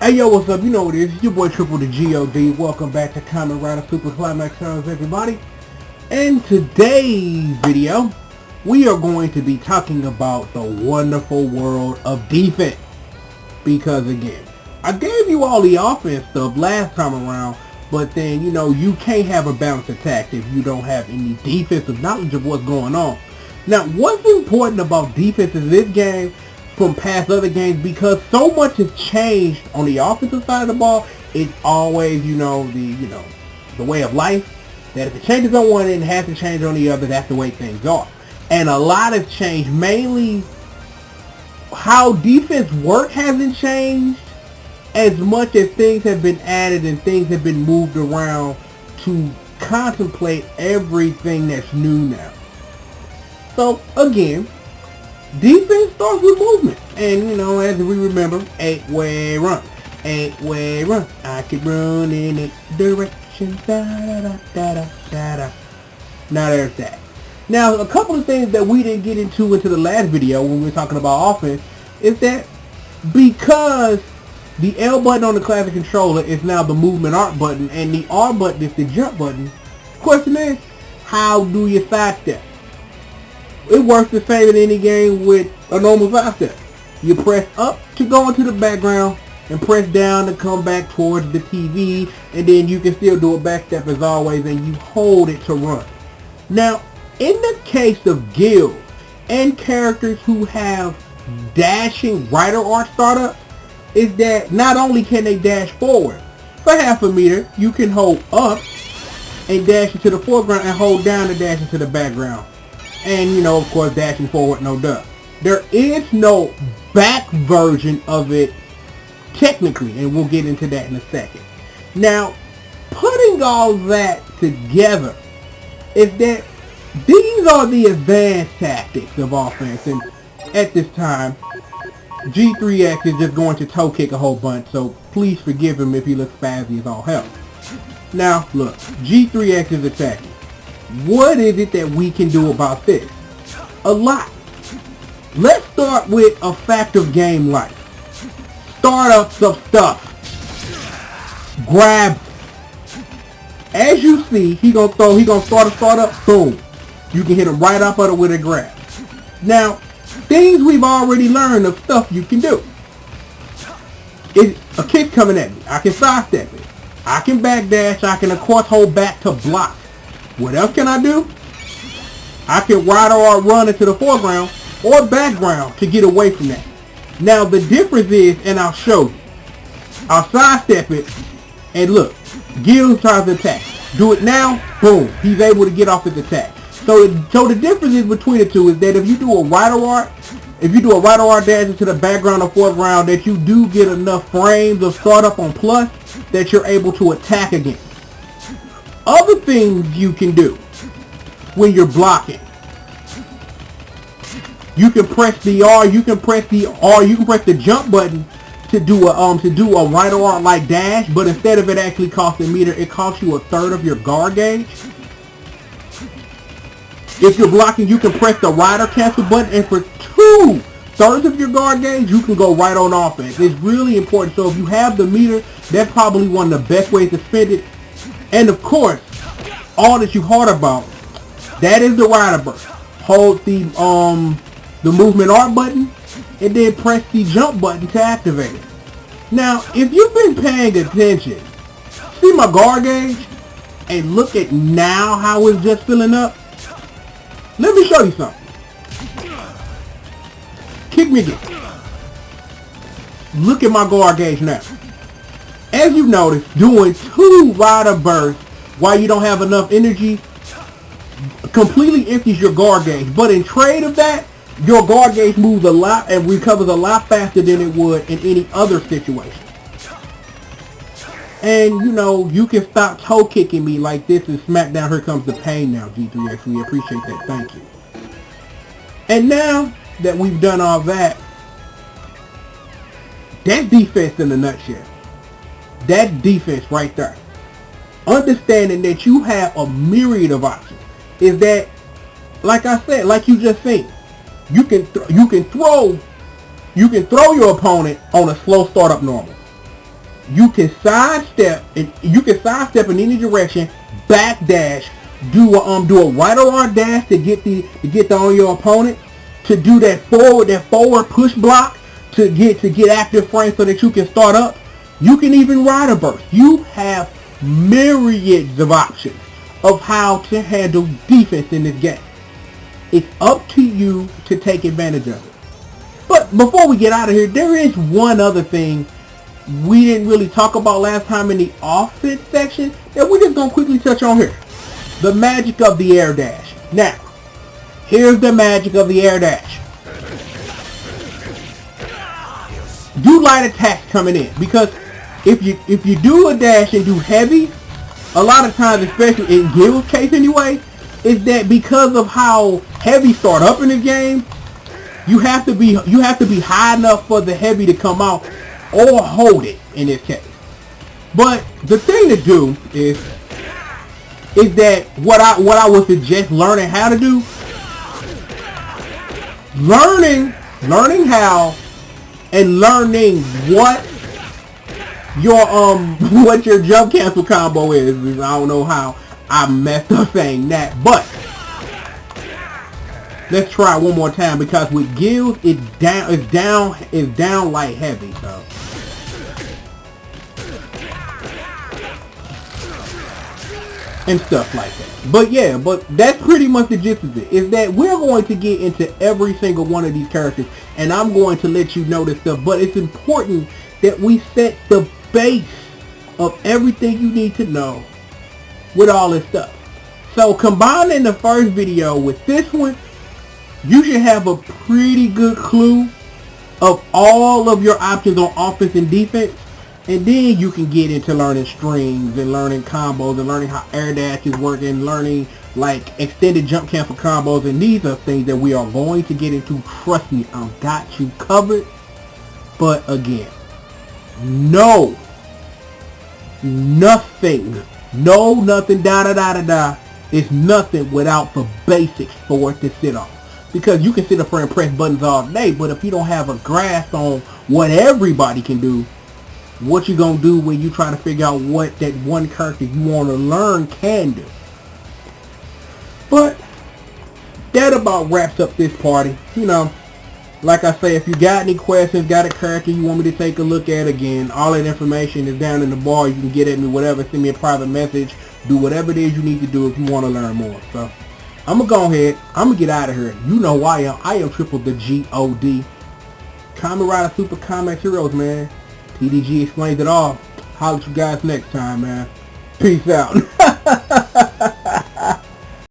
Hey yo, what's up? You know what it is. It's your boy Triple the G.O.D. Welcome back to Kamen Rider Super Climax Sounds, everybody. In today's video, we are going to be talking about the wonderful world of defense. Because again, I gave you all the offense stuff last time around, but then, you know, you can't have a balanced attack if you don't have any defensive knowledge of what's going on. Now, what's important about defense in this game from past other games, because so much has changed on the offensive side of the ball, it's always, the way of life, that if it changes on one end, it has to change on the other. That's the way things are. And a lot has changed. Mainly, how defense work hasn't changed as much as things have been added and things have been moved around to contemplate everything that's new now. So, again, defense starts with movement. And, as we remember, 8-way run. 8-way run. I can run in 8 directions. Da-da-da-da-da-da. Now there's that. Now, a couple of things that we didn't get into the last video when we were talking about offense is that because the L button on the classic controller is now the movement art button and the R button is the jump button, the question is, how do you sidestep? It works the same in any game with a normal sidestep. You press up to go into the background and press down to come back towards the TV, and then you can still do a backstep as always, and you hold it to run. Now, in the case of guilds and characters who have dashing rider art startups, is that not only can they dash forward, for half a meter, you can hold up and dash into the foreground and hold down to dash into the background. And, of course, dashing forward, no duh. There is no back version of it, technically, and we'll get into that in a second. Now, putting all that together is that these are the advanced tactics of offense, and at this time, G3X is just going to toe kick a whole bunch, so please forgive him if he looks spazzy as all hell. Now, look, G3X is attacking. What is it that we can do about this? A lot. Let's start with a fact of game life. Startups of stuff. Grab. As you see, he gonna start a startup, boom. You can hit him right up at it with a grab. Now, things we've already learned of stuff you can do. Is a kick coming at me, I can sidestep it. I can backdash, I can of course hold back to block. What else can I do? I can ride or run into the foreground or background to get away from that. Now the difference is, and I'll show you, I'll sidestep it, and look, Gil tries to attack. Do it now, boom, he's able to get off his attack. So the difference is between the two is that if you do a rider art dash into the background or foreground, that you do get enough frames of startup on plus that you're able to attack again. Other things you can do when you're blocking. You can press the R, you can press the jump button to do a rider art like dash, but instead of it actually costing meter, it costs you 1/3 of your guard gauge. If you're blocking, you can press the rider cancel button, and for 2/3 of your guard gauge, you can go right on offense. It's really important. So if you have the meter, that's probably one of the best ways to spend it. And of course, all that you heard about, that is the rider burst. Hold the movement art button and then press the jump button to activate it. Now, if you've been paying attention, see my guard gauge and look at now how it's just filling up. Let me show you something. Kick me again. Look at my guard gauge now. As you notice, doing 2 rider bursts while you don't have enough energy completely empties your guard gauge. But in trade of that, your guard gauge moves a lot and recovers a lot faster than it would in any other situation. And, you can stop toe kicking me like this and SmackDown. Here comes the pain now, G3X. We appreciate that. Thank you. And now that we've done all that, that's defense in a nutshell. That's defense right there. Understanding that you have a myriad of options is that, like I said, like you just seen, you can throw your opponent on a slow startup normal. you can sidestep, and you can sidestep in any direction, backdash, do a right or R dash to get on your opponent, to do that forward push block to get active frame so that you can start up. You can even ride a burst. You have myriads of options of how to handle defense in this game. It's up to you to take advantage of it. But before we get out of here, there is one other thing we didn't really talk about last time in the offense section that we're just going to quickly touch on here. The magic of the air dash. Now, here's the magic of the air dash. Do light attacks coming in, because if you do a dash and do heavy, a lot of times, especially in G.O.D's case anyway, is that because of how heavy start up in this game, you have to be high enough for the heavy to come out, or hold it in this case. But the thing to do is that what I would suggest learning how to do, learning how, and learning what your jump cancel combo is. I don't know how I messed up saying that, but let's try one more time, because with G.O.D it's down light heavy, so. And stuff like that. But yeah, but that's pretty much the gist of it, is that we're going to get into every single one of these characters, and I'm going to let you know this stuff, but it's important that we set the base of everything you need to know with all this stuff. So combining the first video with this one, you should have a pretty good clue of all of your options on offense and defense. And then you can get into learning strings and learning combos and learning how air dashes work and learning like extended jump cancel combos. And these are things that we are going to get into. Trust me, I've got you covered. But again, nothing, it's nothing without the basics for it to sit on. Because you can sit up there and press buttons all day, but if you don't have a grasp on what everybody can do, what you gonna do when you try to figure out what that one character you want to learn can do? But that about wraps up this party. You know, like I say, if you got any questions, got a character you want me to take a look at, again, all that information is down in the bar. You can get at me, whatever, send me a private message, do whatever it is you need to do if you want to learn more. So I'm gonna go ahead, I'm gonna get out of here. You know who I am Triple the G.O.D. Kamen Rider Super Climax Heroes, man. TDG explains it all. Holler at you guys next time, man. Peace out.